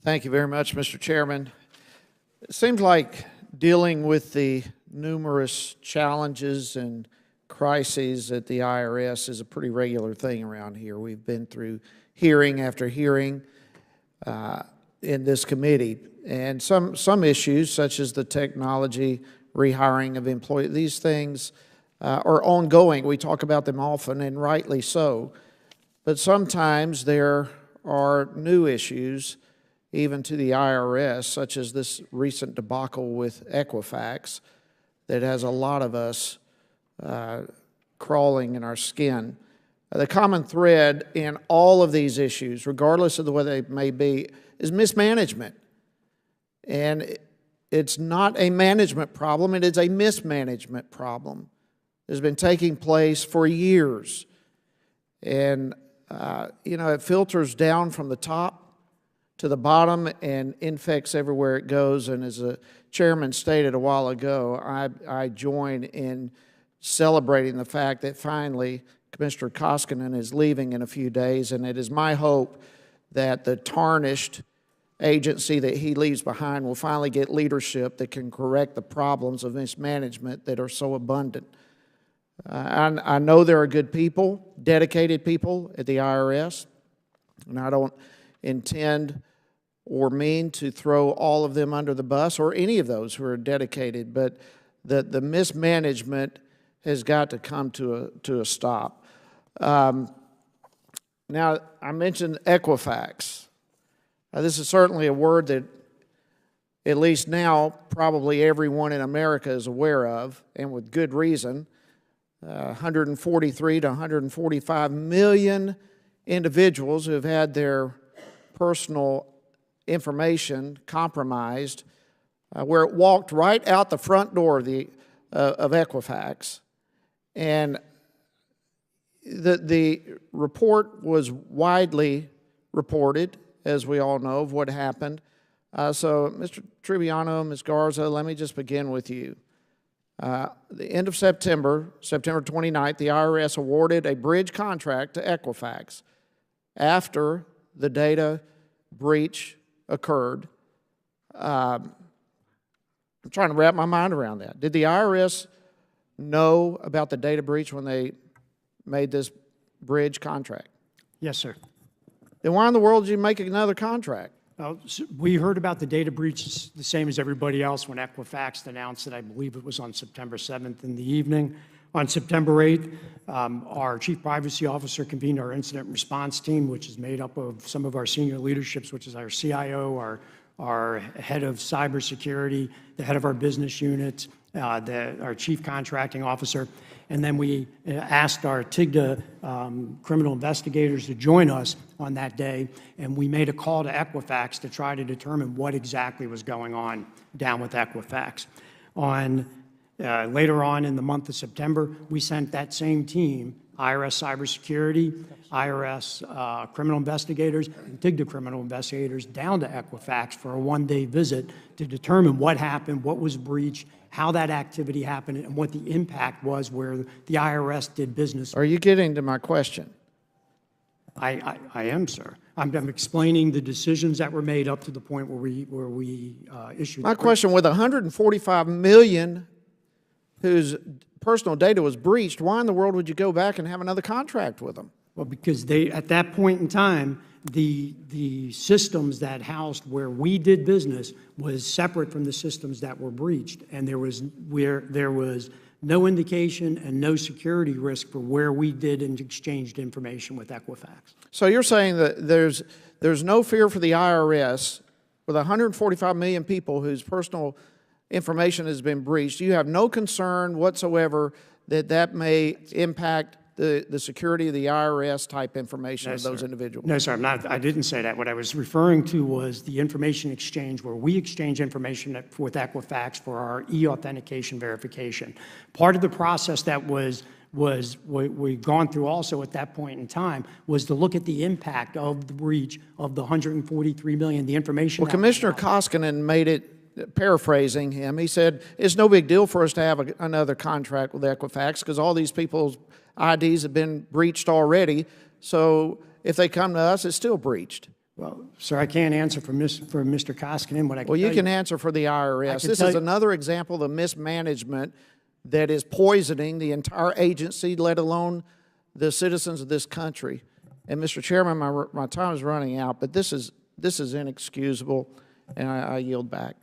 Thank you very much, Mr. Chairman. It seems like dealing with the numerous challenges and crises at the IRS is a pretty regular thing around here. We've been through hearing after hearing in this committee. And some issues, such as the technology, rehiring of employees, these things are ongoing. We talk about them often, and rightly so. But sometimes there are new issues, even to the IRS, such as this recent debacle with Equifax that has a lot of us crawling in our skin. The common thread in all of these issues, regardless of what they may be, is mismanagement. And it's not a management problem, it is a mismanagement problem. It's been taking place for years. And, it filters down from the top to the bottom and infects everywhere it goes. And as the chairman stated a while ago, I join in celebrating the fact that finally Commissioner Koskinen is leaving in a few days, and it is my hope that the tarnished agency that he leaves behind will finally get leadership that can correct the problems of mismanagement that are so abundant. I know there are good people, dedicated people at the IRS, and I don't intend or mean to throw all of them under the bus or any of those who are dedicated, but the mismanagement has got to come to a stop. Now, I mentioned Equifax. This is certainly a word that, at least now, probably everyone in America is aware of, and with good reason. 143 to 145 million individuals who have had their personal information compromised, where it walked right out the front door of Equifax. And the report was widely reported, as we all know, of what happened. So, Mr. Triviano, Ms. Garza, let me just begin with you. The end of September 29th, the IRS awarded a bridge contract to Equifax after the data breach occurred. I'm trying to wrap my mind around that. Did the IRS know about the data breach when they made this bridge contract? Yes, sir. Then why in the world did you make another contract? We heard about the data breach the same as everybody else when Equifax announced it. I believe it was on September 7th in the evening. On September 8th, our Chief Privacy Officer convened our incident response team, which is made up of some of our senior leaderships, which is our CIO, our head of cybersecurity, the head of our business unit, our chief contracting officer. And then we asked our TIGTA criminal investigators to join us on that day, and we made a call to Equifax to try to determine what exactly was going on down with Equifax. Later on in the month of September, we sent that same team, IRS cybersecurity, IRS criminal investigators, and TIGTA criminal investigators down to Equifax for a one-day visit to determine what happened, what was breached, how that activity happened, and what the impact was where the IRS did business. Are you getting to my question? I am, sir. I'm explaining the decisions that were made up to the point where we issued. My question: with 145 million whose personal data was breached, why in the world would you go back and have another contract with them? Well, because at that point in time, the systems that housed where we did business was separate from the systems that were breached, and there was no indication and no security risk for where we did and exchanged information with Equifax. So you're saying that there's no fear for the IRS with 145 million people whose personal information has been breached. You have no concern whatsoever that may impact the security of the IRS type information of those individuals? No, sir, I didn't say that. What I was referring to was the information exchange where we exchange information with Equifax for our e-authentication verification. Part of the process that we've gone through also at that point in time was to look at the impact of the breach of the 143 million, the information. Well, Commissioner Koskinen made it, paraphrasing him, he said, it's no big deal for us to have another contract with Equifax because all these people's IDs have been breached already. So if they come to us, it's still breached. Well, sir, I can't answer for Mr. Koskinen. What I can Well, you tell can answer for the IRS. can This tell is you- another example of the mismanagement that is poisoning the entire agency, let alone the citizens of this country. And Mr. Chairman, my time is running out, but this is inexcusable, and I yield back.